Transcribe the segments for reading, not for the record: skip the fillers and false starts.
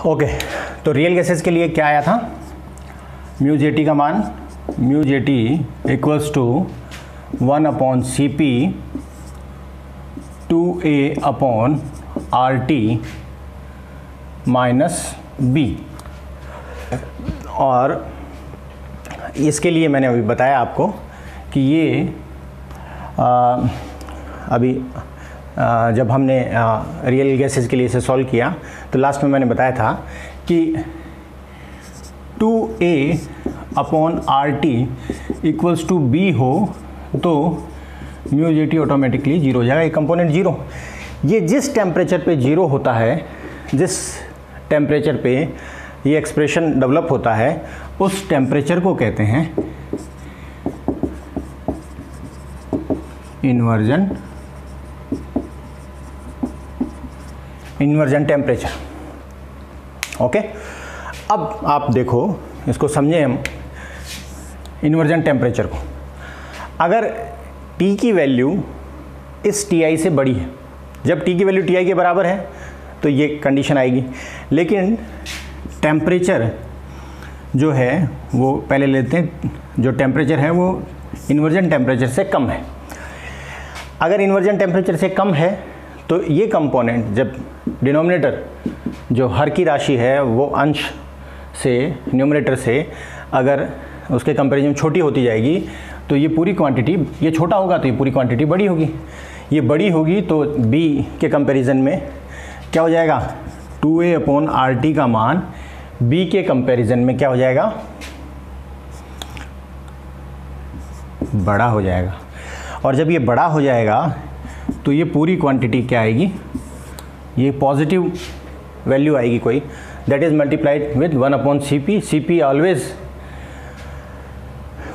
Okay, तो real gases के लिए क्या आया था, म्यू जे टी का मान, mu J T equals to 1/Cp 2A/RT minus B. और इसके लिए मैंने अभी बताया आपको कि ये अभी जब हमने रियल गैसेस के लिए इसे सॉल्व किया तो लास्ट में मैंने बताया था कि 2A/RT इक्वल्स टू बी हो तो mu J T automatically zero हो जाएगा, ये कंपोनेंट जीरो। ये जिस टेम्परेचर पे जीरो होता है, जिस टेम्परेचर पे ये एक्सप्रेशन डेवलप होता है, उस टेम्परेचर को कहते हैं इन्वर्जन टेम्परेचर। ओके, अब आप देखो, इसको समझें हम इन्वर्जन टेम्परेचर को। अगर T की वैल्यू इस Ti से बड़ी है, जब T की वैल्यू Ti के बराबर है तो ये कंडीशन आएगी, लेकिन टेम्परेचर जो है वो पहले लेते हैं, जो टेम्परेचर है वो इन्वर्जन टेम्परेचर से कम है। अगर इन्वर्जन टेम्परेचर से कम है तो ये कंपोनेंट, जब डिनोमिनेटर जो हर की राशि है वो अंश से, न्यूमरेटर से अगर उसके कंपैरिजन छोटी होती जाएगी तो ये पूरी क्वांटिटी, ये छोटा होगा तो ये पूरी क्वांटिटी बड़ी होगी। ये बड़ी होगी तो B के कंपैरिजन में क्या हो जाएगा, 2A/RT का मान B के कंपैरिजन में क्या हो जाएगा, बड़ा हो जाएगा। और जब ये बड़ा हो जाएगा तो ये पूरी क्वांटिटी क्या आएगी, ये पॉजिटिव वैल्यू आएगी कोई, that is multiplied with 1/Cp। Cp always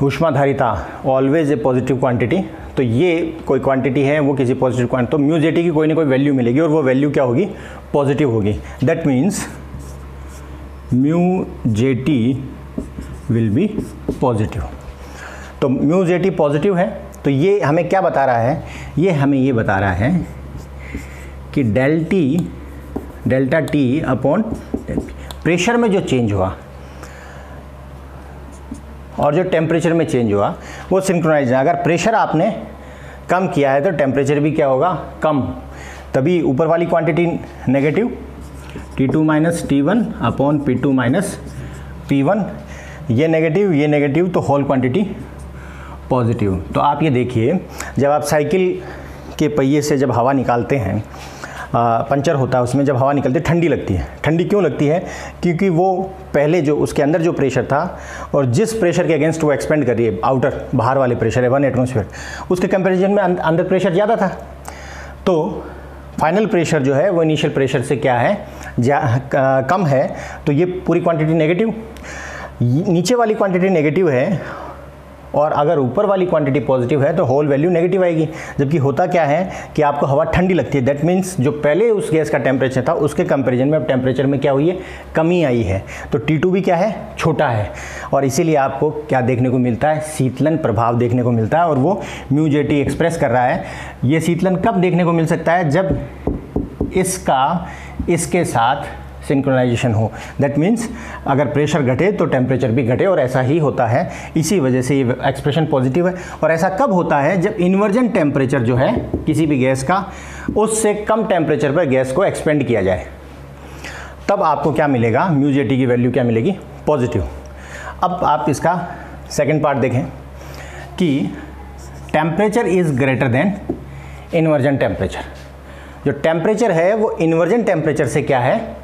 ऊष्माधारिता, ऑलवेज ए पॉजिटिव क्वांटिटी। तो ये कोई क्वांटिटी है, वो किसी पॉजिटिव क्वांटिटी, तो म्यू जे टी की कोई ना कोई वैल्यू मिलेगी और वो वैल्यू क्या होगी, पॉजिटिव होगी। That means mu J T will be positive. तो म्यू जे टी पॉजिटिव है, तो ये हमें क्या बता रहा है, ये हमें ये बता रहा है कि डेल्टा टी अपॉन प्रेशर में जो चेंज हुआ और जो टेम्परेचर में चेंज हुआ वो सिंक्रोनाइज है। अगर प्रेशर आपने कम किया है तो टेम्परेचर भी क्या होगा, कम, तभी ऊपर वाली quantity negative T2 minus T1 upon P2 minus P1, ये नेगेटिव तो होल क्वांटिटी पॉजिटिव। तो आप ये देखिए, जब आप साइकिल के पहिए से जब हवा निकालते हैं, पंचर होता है उसमें, जब हवा निकलती है ठंडी लगती है। ठंडी क्यों लगती है, क्योंकि वो पहले जो उसके अंदर जो प्रेशर था और जिस प्रेशर के अगेंस्ट वो एक्सपेंड कर रही है, आउटर बाहर वाले प्रेशर है 1 एटमॉस्फेयर, उसके कंपैरिजन में अंदर प्रेशर ज़्यादा था। तो फाइनल प्रेशर जो है वो इनिशियल प्रेशर से क्या है, कम है, तो ये पूरी क्वांटिटी नेगेटिव, नीचे वाली क्वांटिटी नेगेटिव है और अगर ऊपर वाली क्वांटिटी पॉजिटिव है तो होल वैल्यू नेगेटिव आएगी। जबकि होता क्या है कि आपको हवा ठंडी लगती है, दैट मीन्स जो पहले उस गैस का टेम्परेचर था उसके कंपैरिजन में अब टेम्परेचर में क्या हुई है, कमी आई है। तो T2 भी क्या है, छोटा है, और इसीलिए आपको क्या देखने को मिलता है, शीतलन प्रभाव देखने को मिलता है, और वो म्यू जे टी एक्सप्रेस कर रहा है। ये शीतलन कब देखने को मिल सकता है, जब इसका इसके साथ सिंक्रोनाइजेशन हो। दैट मीन्स अगर प्रेशर घटे तो टेम्परेचर भी घटे, और ऐसा ही होता है। इसी वजह से ये एक्सप्रेशन पॉजिटिव है। और ऐसा कब होता है, जब इन्वर्जन टेम्परेचर जो है किसी भी गैस का, उससे कम टेम्परेचर पर गैस को एक्सपेंड किया जाए, तब आपको क्या मिलेगा, म्यू जे टी की वैल्यू क्या मिलेगी, पॉजिटिव। अब आप इसका सेकेंड पार्ट देखें कि temperature is greater than inversion temperature. जो टेम्परेचर है वो इन्वर्जन टेम्परेचर से क्या है,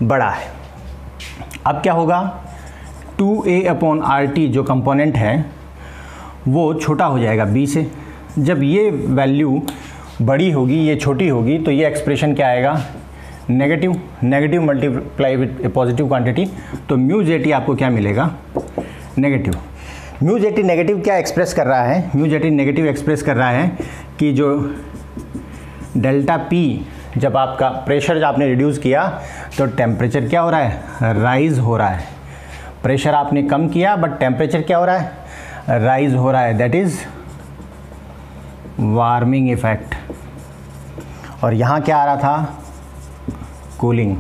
बड़ा है। अब क्या होगा, 2A/RT जो कंपोनेंट है वो छोटा हो जाएगा B से। जब ये वैल्यू बड़ी होगी, ये छोटी होगी, तो ये एक्सप्रेशन क्या आएगा, negative multiply with A positive quantity. तो म्यू जे टी आपको क्या मिलेगा, negative. Mu J T negative क्या एक्सप्रेस कर रहा है, mu J T negative express कर रहा है कि जो डेल्टा P, जब आपका प्रेशर जब आपने रिड्यूस किया तो टेम्परेचर क्या हो रहा है, राइज हो रहा है। प्रेशर आपने कम किया बट टेम्परेचर क्या हो रहा है, राइज हो रहा है, दैट इज वार्मिंग इफेक्ट। और यहाँ क्या आ रहा था, कूलिंग।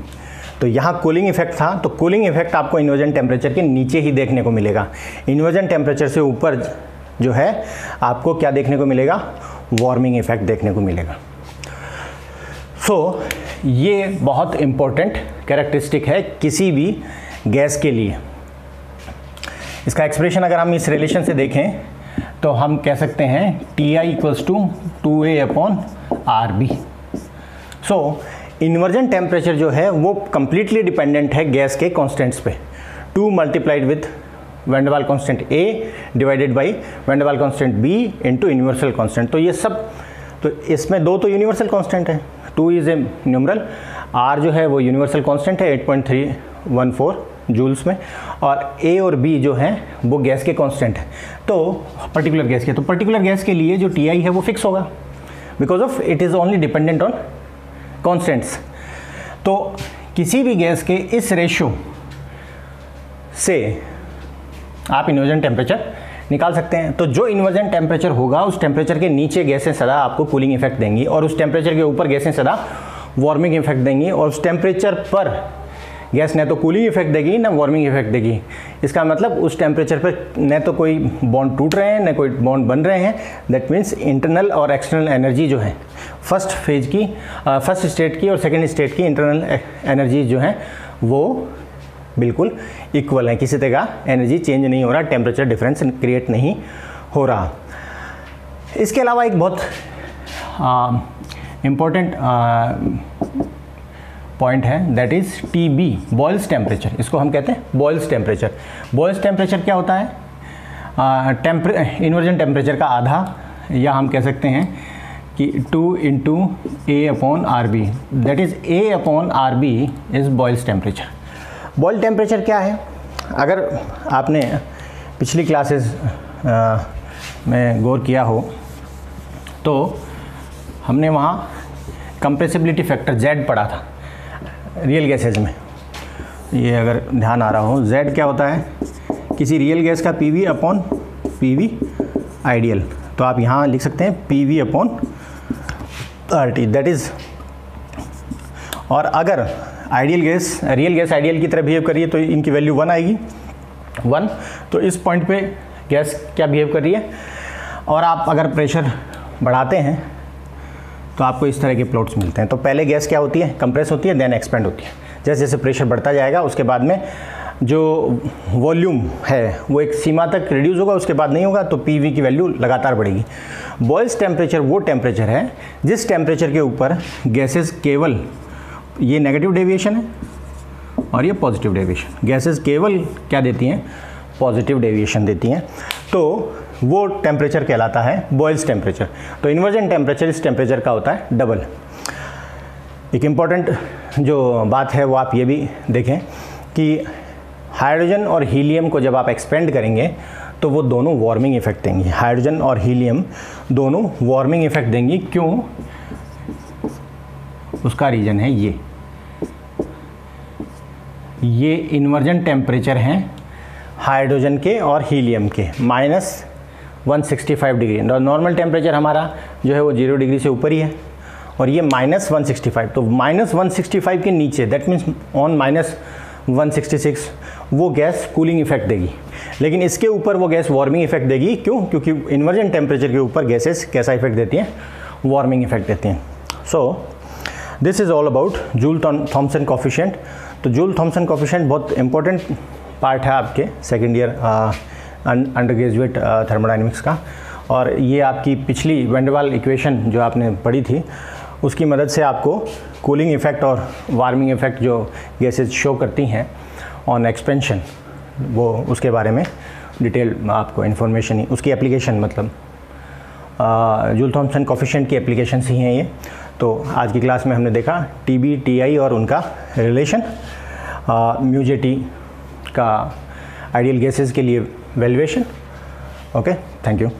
तो यहाँ कूलिंग इफेक्ट था, तो कूलिंग इफेक्ट आपको इन्वर्जन टेम्परेचर के नीचे ही देखने को मिलेगा। इन्वर्जन टेम्परेचर से ऊपर जो है आपको क्या देखने को मिलेगा, वार्मिंग इफेक्ट देखने को मिलेगा। सो ये बहुत इम्पोर्टेंट कैरेक्टरिस्टिक है किसी भी गैस के लिए। इसका एक्सप्रेशन अगर हम इस रिलेशन से देखें तो हम कह सकते हैं Ti equals to 2A/RB। So inversion temperature जो है वो कंप्लीटली डिपेंडेंट है गैस के कॉन्स्टेंट्स पे। 2 multiplied with van der Waals constant A divided by van der Waals constant B into universal constant. तो ये सब, तो इसमें दो तो यूनिवर्सल कांस्टेंट है, 2 इज ए न्यूमरल, R जो है वो यूनिवर्सल कांस्टेंट है 8.314 जूल्स में, और A और B जो है वो गैस के कांस्टेंट है। तो पर्टिकुलर गैस के, तो पर्टिकुलर गैस के लिए जो Ti है वो फिक्स होगा because of it is only dependent on constants. तो किसी भी गैस के इस रेशियो से आप इन्वर्जन टेम्परेचर निकाल सकते हैं। तो जो इन्वर्जन टेम्परेचर होगा उस टेम्परेचर के नीचे गैसें सदा आपको कूलिंग इफेक्ट देंगी, और उस टेम्परेचर के ऊपर गैसें सदा वार्मिंग इफेक्ट देंगी, और उस टेम्परेचर पर गैस न तो कूलिंग इफेक्ट देगी ना वार्मिंग इफेक्ट देगी। इसका मतलब उस टेम्परेचर पर न तो कोई बॉन्ड टूट रहे हैं न कोई बॉन्ड बन रहे हैं। दैट मीन्स इंटरनल और एक्सटर्नल एनर्जी जो है फर्स्ट फेज की, फर्स्ट स्टेट की और सेकेंड स्टेट की इंटरनल एनर्जी जो है वो बिल्कुल इक्वल है, किसी तरह का एनर्जी चेंज नहीं हो रहा, टेम्परेचर डिफरेंस क्रिएट नहीं हो रहा। इसके अलावा एक बहुत इम्पोर्टेंट पॉइंट है, that is TB boils temperature. इसको हम कहते हैं बॉयल्स टेम्परेचर। बॉयल्स टेम्परेचर क्या होता है, इन्वर्जन टेम्परेचर का आधा, या हम कह सकते हैं कि 2 into A/RB, that is A/RB is Boyle's temperature. Boyle temperature क्या है, अगर आपने पिछली क्लासेस में गौर किया हो तो हमने वहाँ कंप्रेसिबिलिटी फैक्टर Z पढ़ा था रियल गैसेज में। ये अगर ध्यान आ रहा हो, Z क्या होता है, किसी रियल गैस का PV/PV आइडियल। तो आप यहाँ लिख सकते हैं PV/RT, दैट इज़, और अगर ideal gas real gas ideal की तरह बिहेव करिए तो इनकी वैल्यू 1 आएगी, 1। तो इस पॉइंट पे गैस क्या बिहेव कर रही है, और आप अगर प्रेशर बढ़ाते हैं तो आपको इस तरह के प्लॉट्स मिलते हैं। तो पहले गैस क्या होती है, कंप्रेस होती है, देन एक्सपेंड होती है। जैसे जैसे प्रेशर बढ़ता जाएगा उसके बाद में जो वॉल्यूम है वो एक सीमा तक रिड्यूस होगा, उसके बाद नहीं होगा, तो PV की वैल्यू लगातार बढ़ेगी। बॉयल्स टेम्परेचर वो टेम्परेचर है जिस टेम्परेचर के ऊपर गैसेस केवल, ये नेगेटिव डेविएशन है और ये पॉजिटिव डेविएशन, गैसेस केवल क्या देती हैं, पॉजिटिव डेविएशन देती हैं। तो वो टेम्परेचर कहलाता है बॉयल्स टेम्परेचर। तो इन्वर्जन टेम्परेचर इस टेम्परेचर का होता है डबल। एक इम्पॉर्टेंट जो बात है वो आप ये भी देखें कि हाइड्रोजन और हीलियम को जब आप एक्सपेंड करेंगे तो वो दोनों वार्मिंग इफेक्ट देंगी। हाइड्रोजन और हीलियम दोनों वार्मिंग इफेक्ट देंगी। क्यों, उसका रीज़न है ये इन्वर्जन टेम्परेचर हैं हाइड्रोजन के और हीलियम के -165 डिग्री। नॉर्मल टेम्परेचर हमारा जो है वो 0 डिग्री से ऊपर ही है, और ये -165। तो -165 के नीचे, दैट मीन्स ऑन -166 वो गैस कूलिंग इफेक्ट देगी, लेकिन इसके ऊपर वो गैस वार्मिंग इफेक्ट देगी। क्यों, क्योंकि इन्वर्जन टेम्परेचर के ऊपर गैसेस कैसा इफेक्ट देती हैं, वार्मिंग इफेक्ट देती हैं। So this is all about joule Thompson coefficient. तो जूल थॉम्सन कोफिशिएंट बहुत इंपॉर्टेंट पार्ट है आपके second year under graduate thermodynamics का, और ये आपकी पिछली वैन डर वाल्स इक्वेशन जो आपने पढ़ी थी उसकी मदद से आपको कूलिंग इफेक्ट और वार्मिंग इफेक्ट जो गैसेज शो करती हैं ऑन एक्सपेंशन, वो उसके बारे में डिटेल आपको इन्फॉर्मेशन ही, उसकी एप्लीकेशन मतलब जूल थॉम्सन कोफिशिएंट की एप्लीकेशन ही हैं ये। तो आज की क्लास में हमने देखा TB TI और उनका रिलेशन, μJT का आइडियल गैसेस के लिए वैल्यूएशन। Okay, thank you.